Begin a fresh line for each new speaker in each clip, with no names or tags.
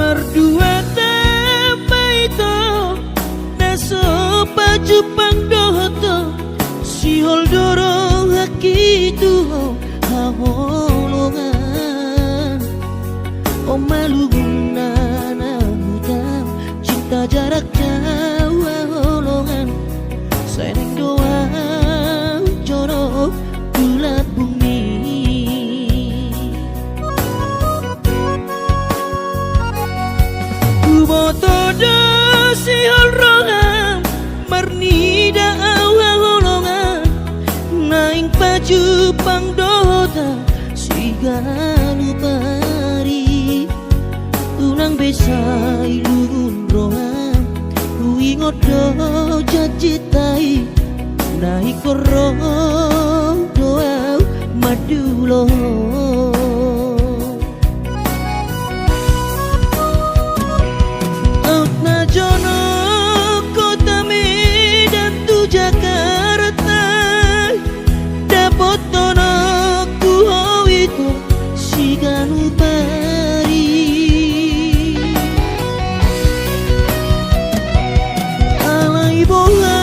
Merdua tapaito naso pajupang dohoto si holdoro hakitu haholongan o malugunan hutang cinta jarak jauh holongan seneng doa jorok bulat bumi kuboto do si holrongan marnida awa holongan naing paju pangdota si galu pari tunang besai lurun rohan kuingot do jajitai naik korong doa madulo out na jono kota Medan tu Jakarta dapot tono ku itu si ganu pari alai boha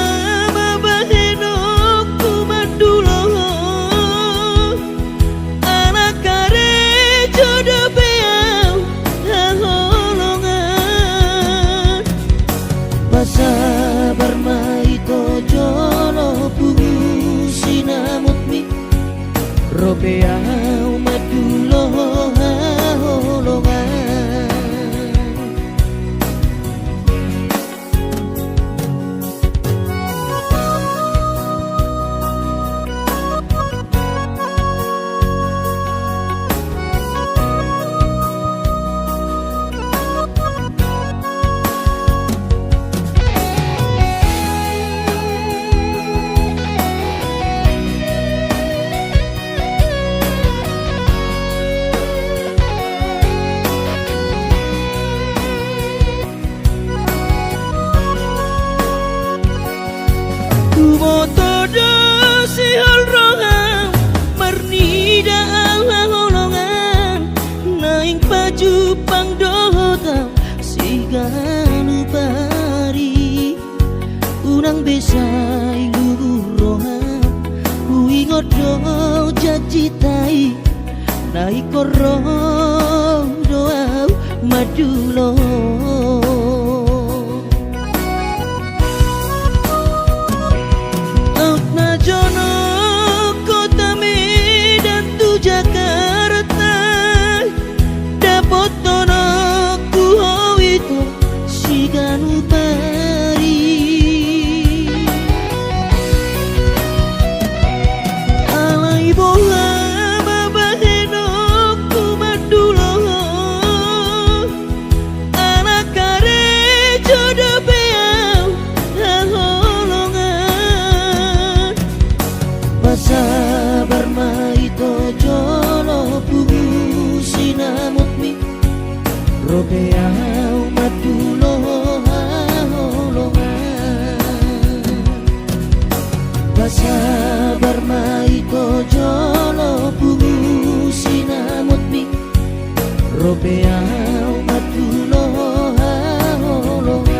sabar mai to jolo bungu sinamut mi ropea madulo holongan Kubotodo si holrongan marnida awa holongan naing paju pangdota si ganu pari unang besai lurohan kuingot do jajitai naik korong doa madulo jono kota Medan tu Jakarta dapot tono ku itu si ganu pari alai boha mabaheno ku madulo anak kare jodoh beau sabar mai to jolo bungu sinamut mi ropea madulo holongan sabar mai to jolo bungu sinamut mi ropea madulo holongan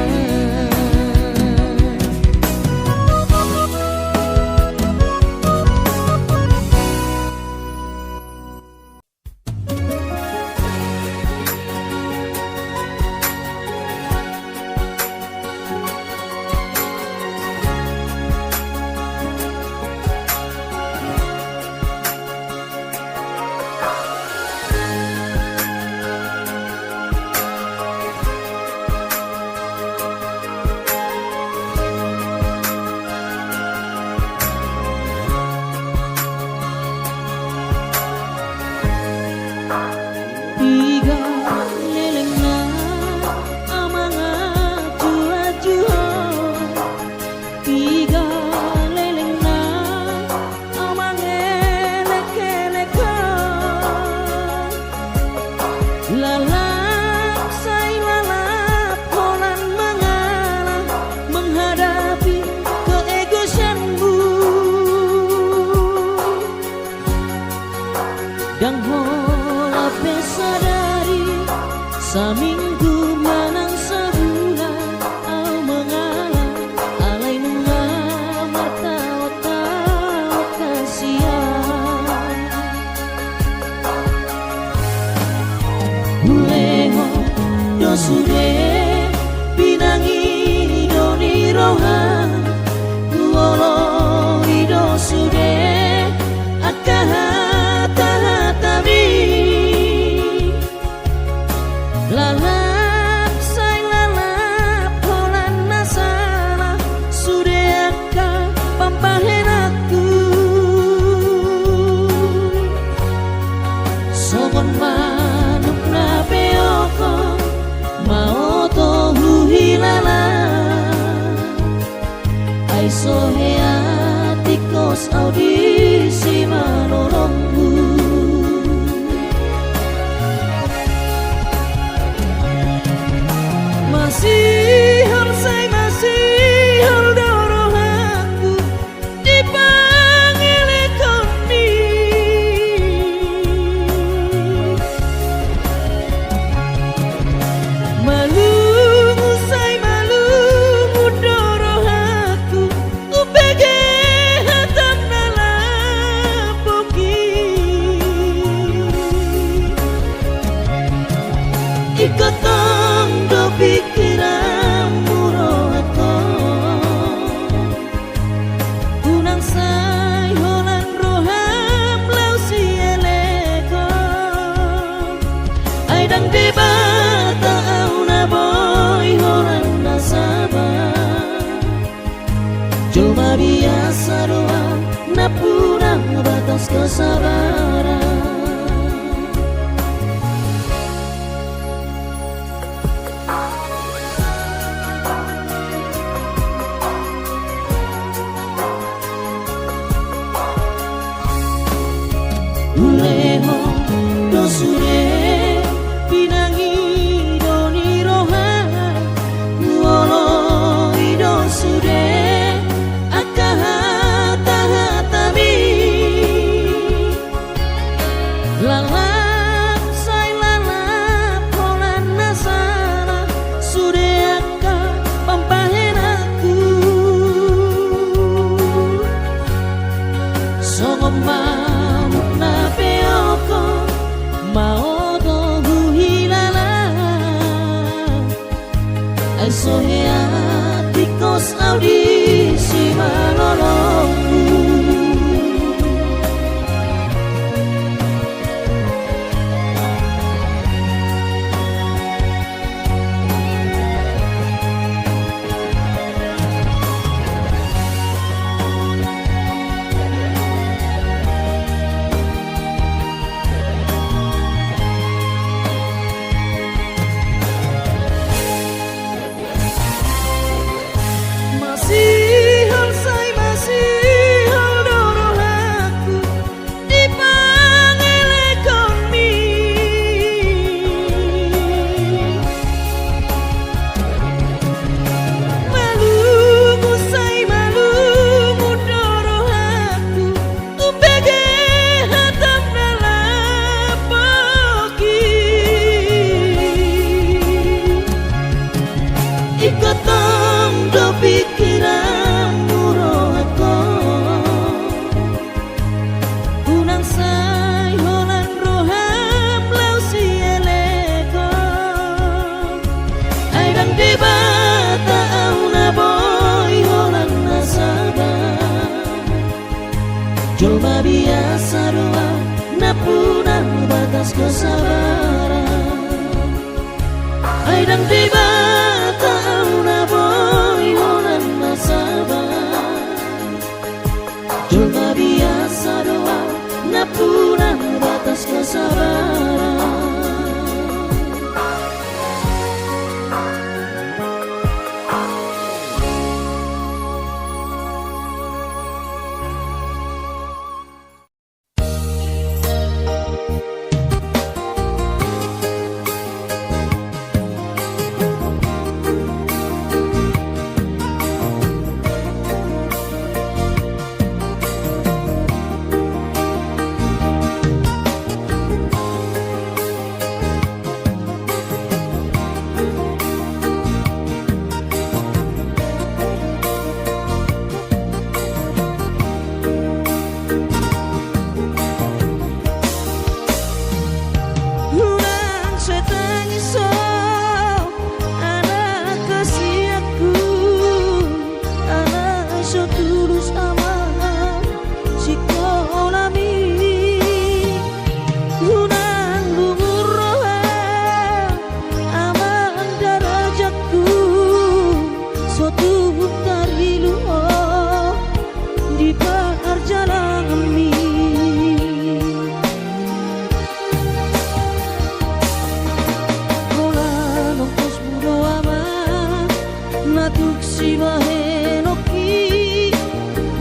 Saminggu manang sebulan au mengalah alai nunga martawa-tawa kasihan Buleho dosure pinangi doni rohan Kuolo idosure akahata-hatami Lalap say lalap holan nasala Sudeaka pampahenaku Sogon manuk na peoko Maoto huhilala Ay soheatikos audisi manolongku Masihol say masihol dorohaku di pangelikon ni Malungu say malungu dorohaku upege hatam nalapoki Ikotong do pikiranmu rohako Unang say holan roham lau si eleko Aidang debata au na boy holan nasaba Cuma biasa doang na punang batas kesabaran Uleho dosure pinangi doni rohan Kuolo idosure akahata-hatami Lalap say lalap holan nasala Sudeaka pampahenaku Songoma Maoto huhilala Ay soheatikos audisi manolongku Masihol say masihol dorohaku di pangelikon mi Malungu say malungu dorohaku upege hatam nalapoki Ikotong do pikiranmu rohako Unang say holan roham lau si eleko Aidang debata au na boy holan nasaba Cuma biasa doang na punang batas kesabaran Aidang debata au na boy holan nasaba Cuma biasa doang na punang batas kesabaran tangiso anak kasih aku, anak so tulus amat si kolami unang lumur roha aman darajatku so tuh tarilu di perjalanan kami. Natuk si bahenoki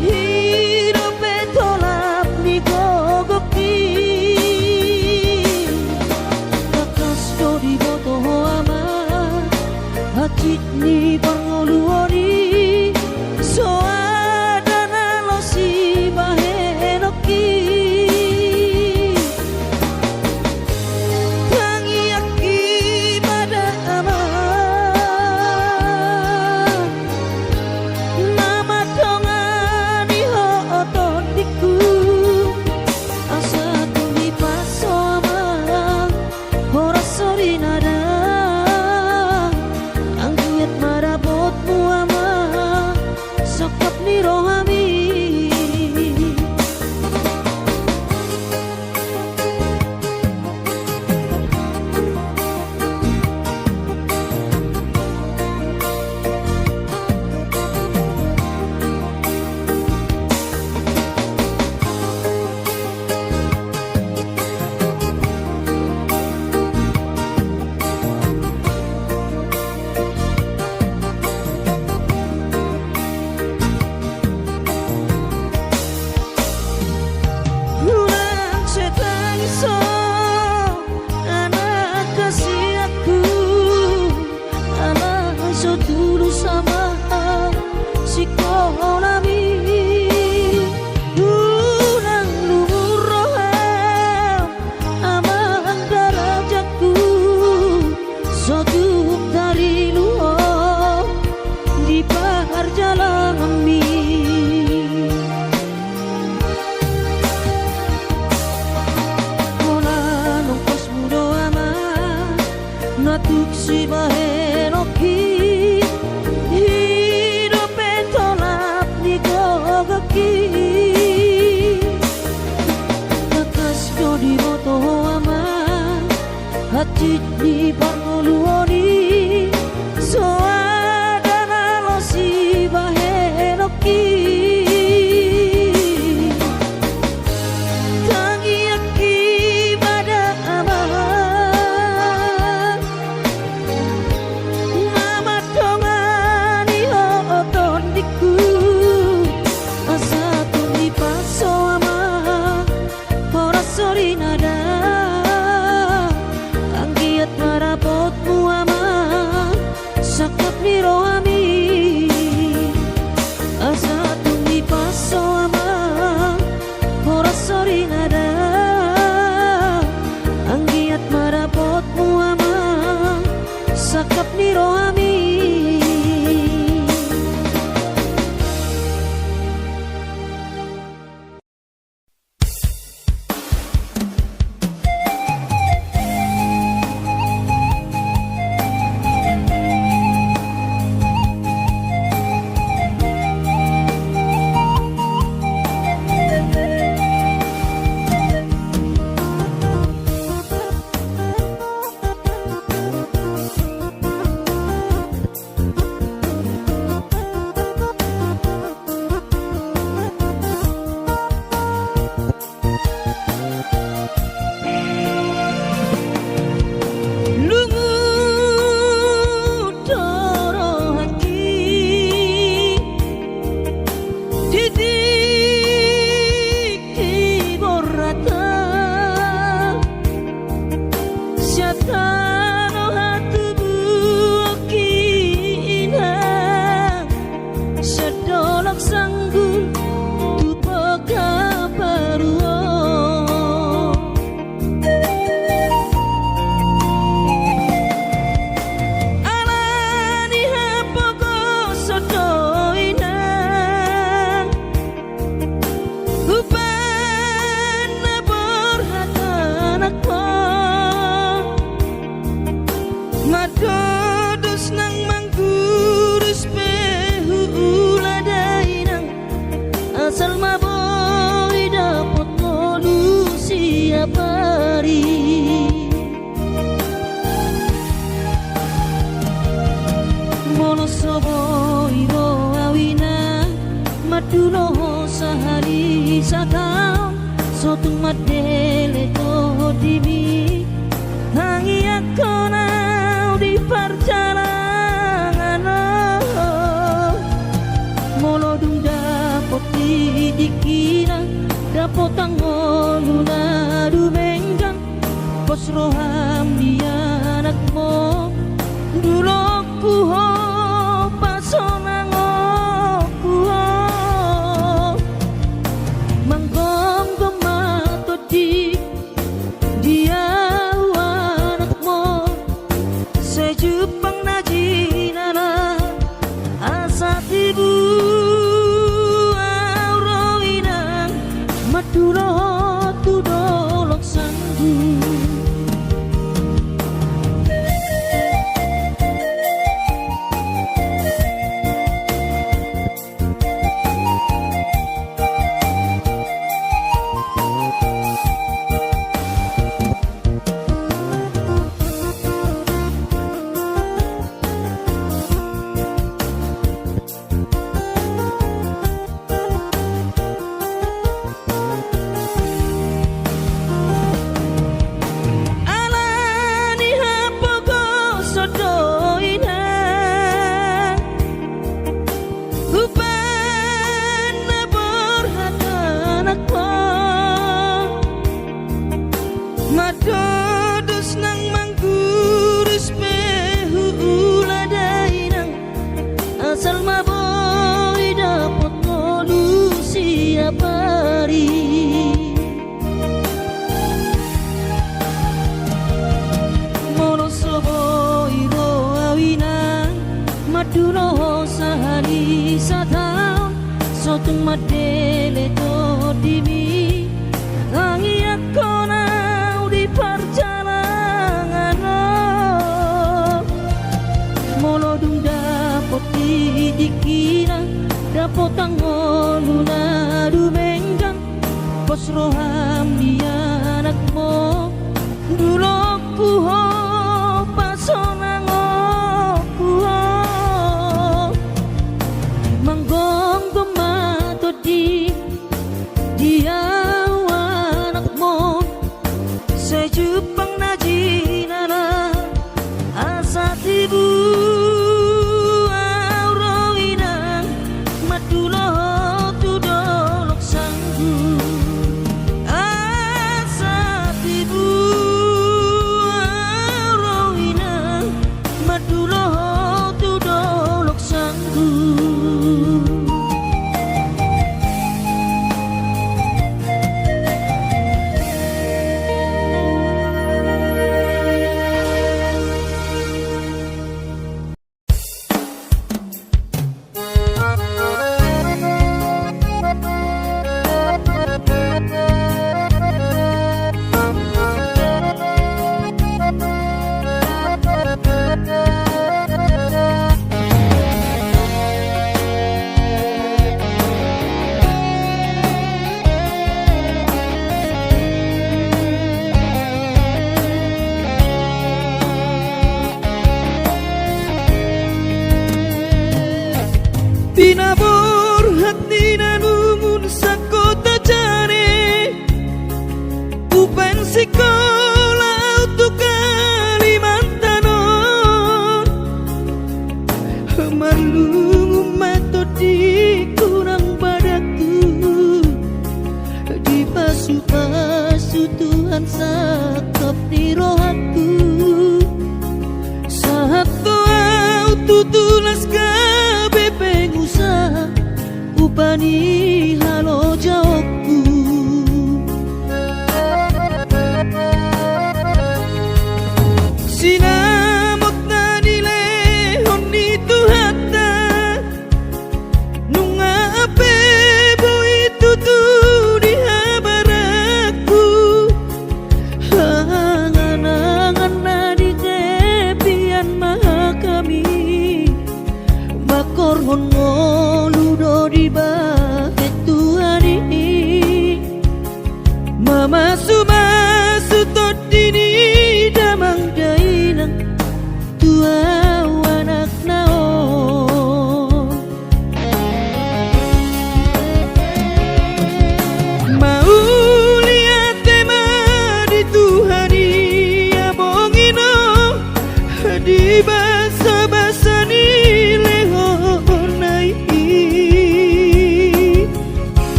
hidup tolap ni gogoki kakas dodi boto ama hacit ni pangoluori so adana lo si bahenoki tangi aki pada ama natuk si bahenoki hidup tolap ni gogoki kakas dodi boto ama hacit ni pangoluori so adana lo si bahenoki tangi aki pada ama nada kanggiat marapotmu ama sak Madodos nang manggurus pehu uladainang asal maboy dapat solusi apari monosobo iro awina maduno sahari sakau sotung madele to dimi hangi akona di perjalanan molodung dapot dikina dapot tangoluna dumenggang pos roham dia anakmu dulu kuho pasonang kuho manggong gemato di dia Jepang najinana asa tibu auroinang maduro tudolok sanggu Madodos nang manggurus pehu uladainang asal maboy dapat solusi apari monosobo iro awinang maduno sahari satau sotung madele to dimi hangi akona di perjalanan molodung dapot dikina dapot tangoluna dumenggang pos roham dia anakmu dulu kuho pasonang kuho manggong gemato di dia anakmu Jepang najinana asa tibu auroinang madulo tudolok sanggu asa tibu auroinang madulo tudolok sanggu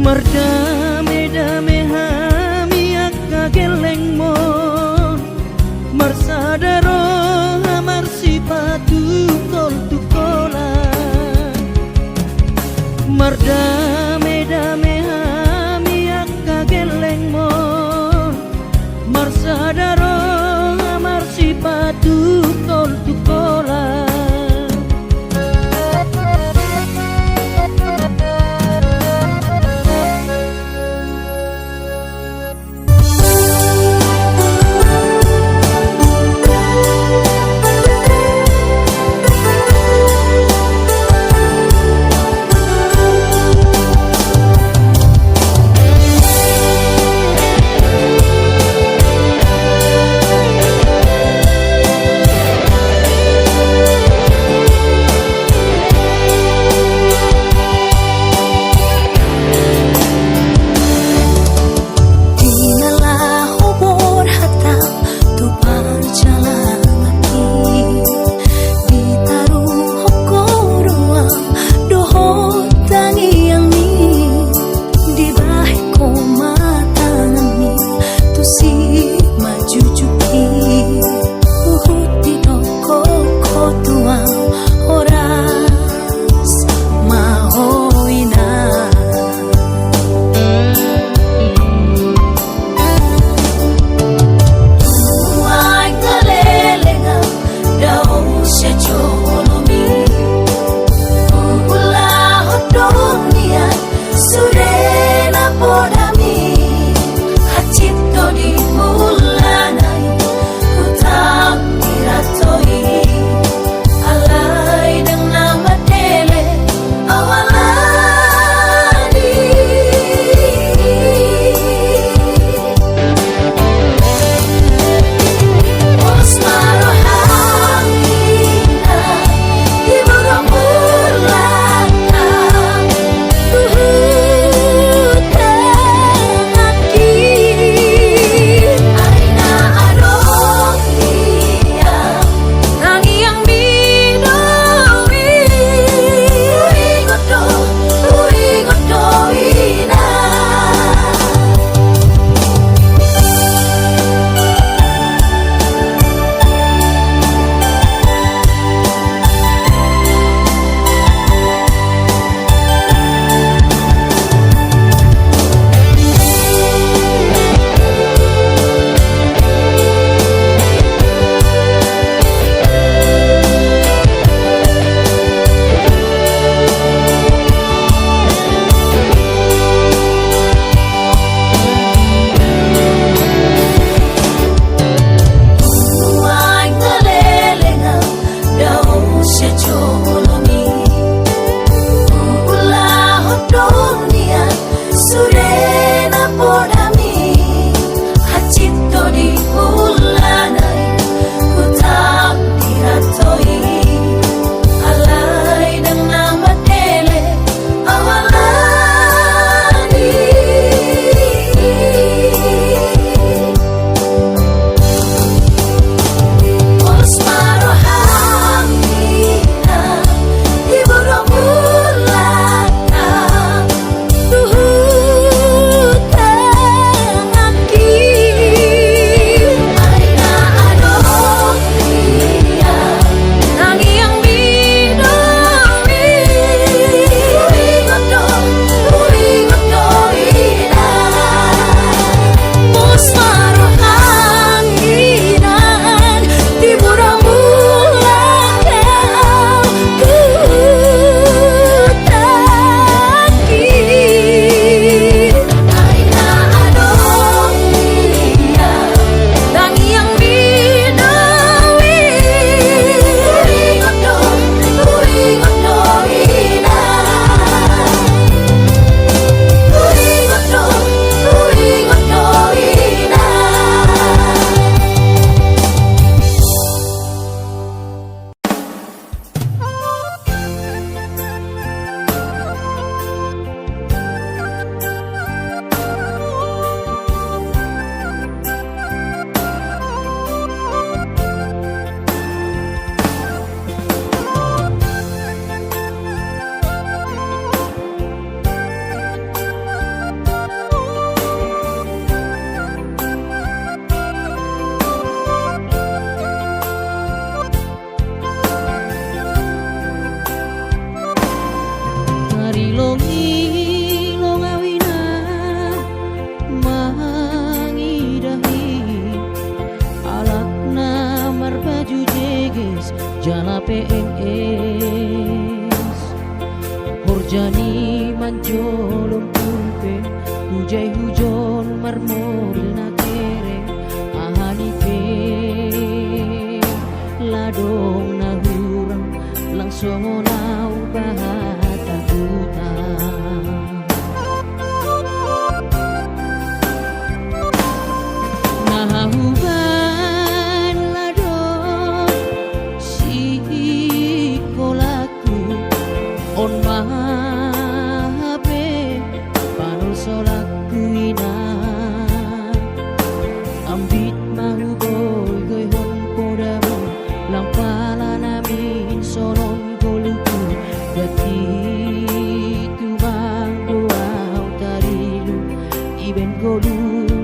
Mardame-dame hami akka geleng mon Marsadaro hamar sipatu kol tukola Mardame-dame hami akka geleng mon Marsadaro hamar sipatu kol tukola Jani mancolong kumpe hujai hujon marmobil na kere ahani pe ladong na hurang langsung nau bahata huta nahuban ladong si kolaku on mahape panul solak kuina ambit mahu boy goy hon podamu lang pala namin sonon goluku dati tumang doaw tarilu iben golu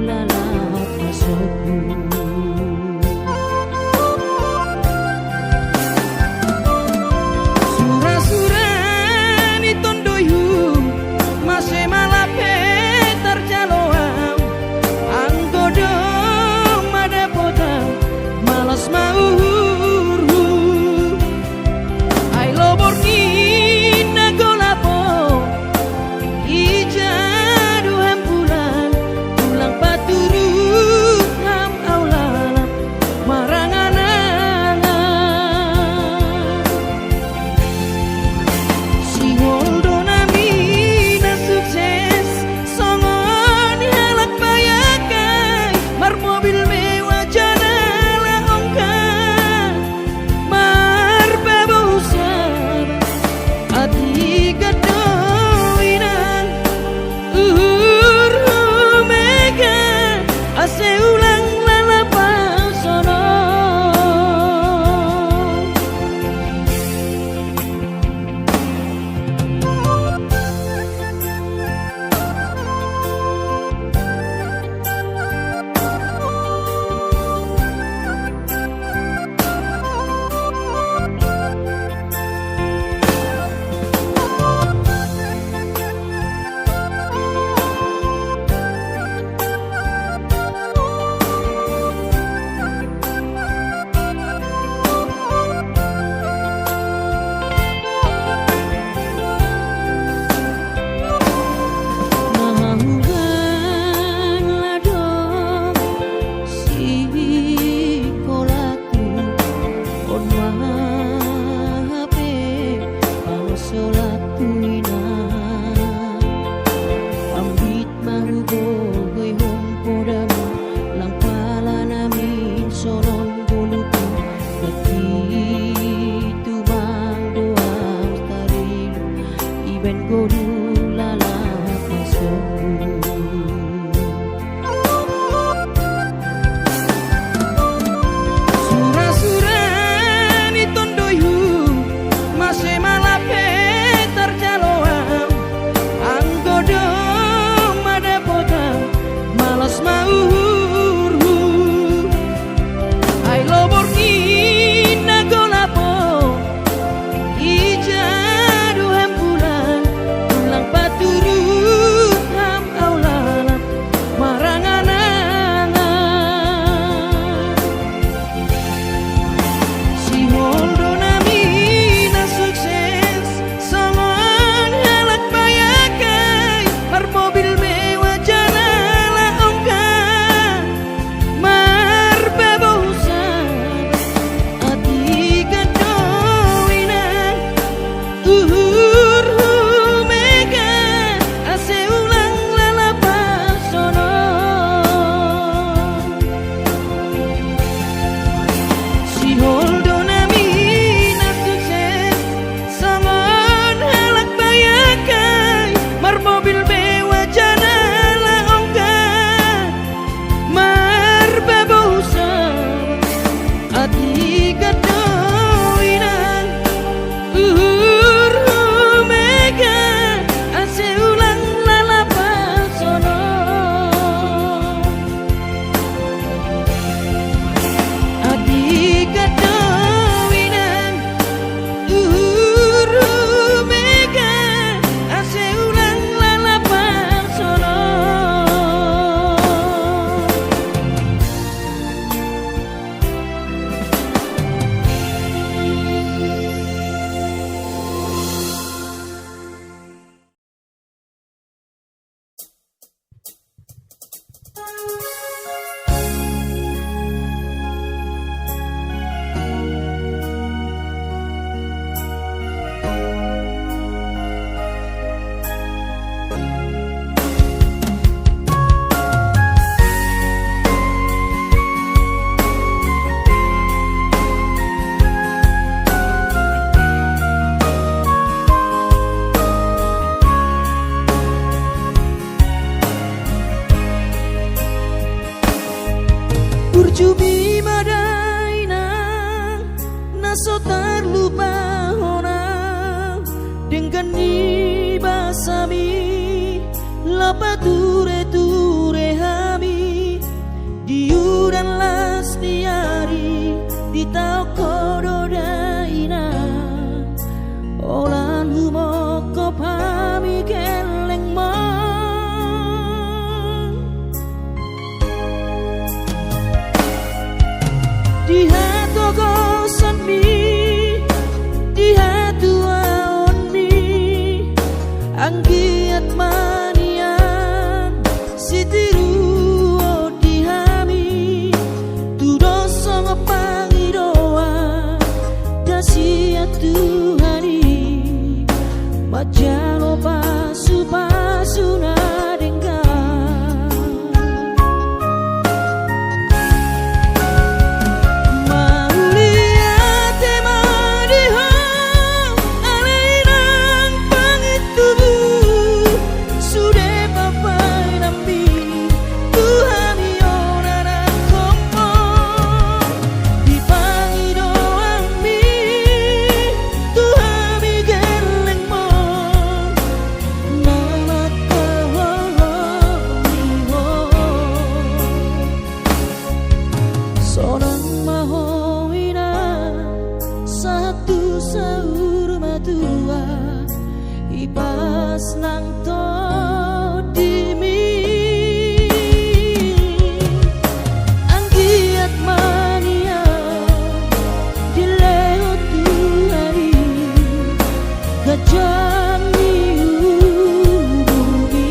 lalat masokku Urjubi madaina naso terlupa hona dengan ni basami lapa ture hami diuran las diari di tau kododaina olan humoko pami keleng mo di hatu gosan mi di hatu aon mi anggiat manian sitiru di hami tu dosa ngapangidoa dasiat Tuhani majano pasu na ipas nang to dimi anggiat mania dileo Tuhani gajah bumi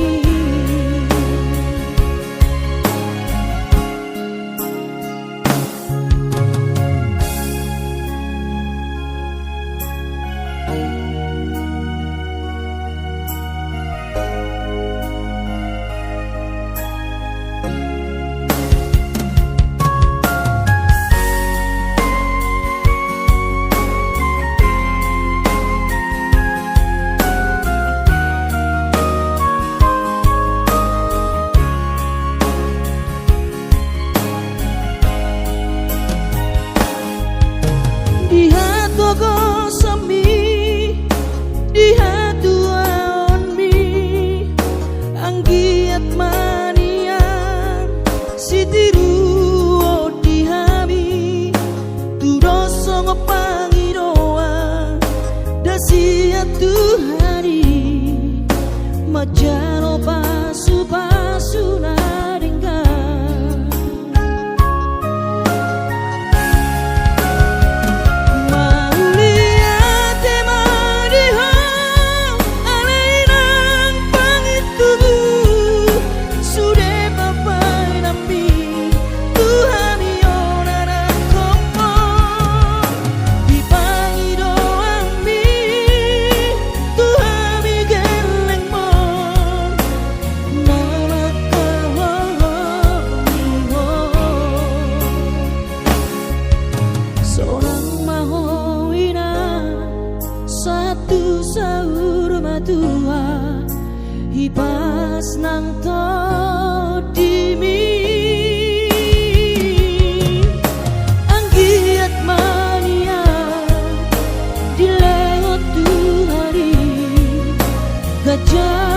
di hatu gosami di hatu aon mi anggiat manian sitiru di hami tu dosa ngapangidoa dasiat Tuhani majano pasu na tua ipas nang to dimi anggiat mania dileo Tuhani gajah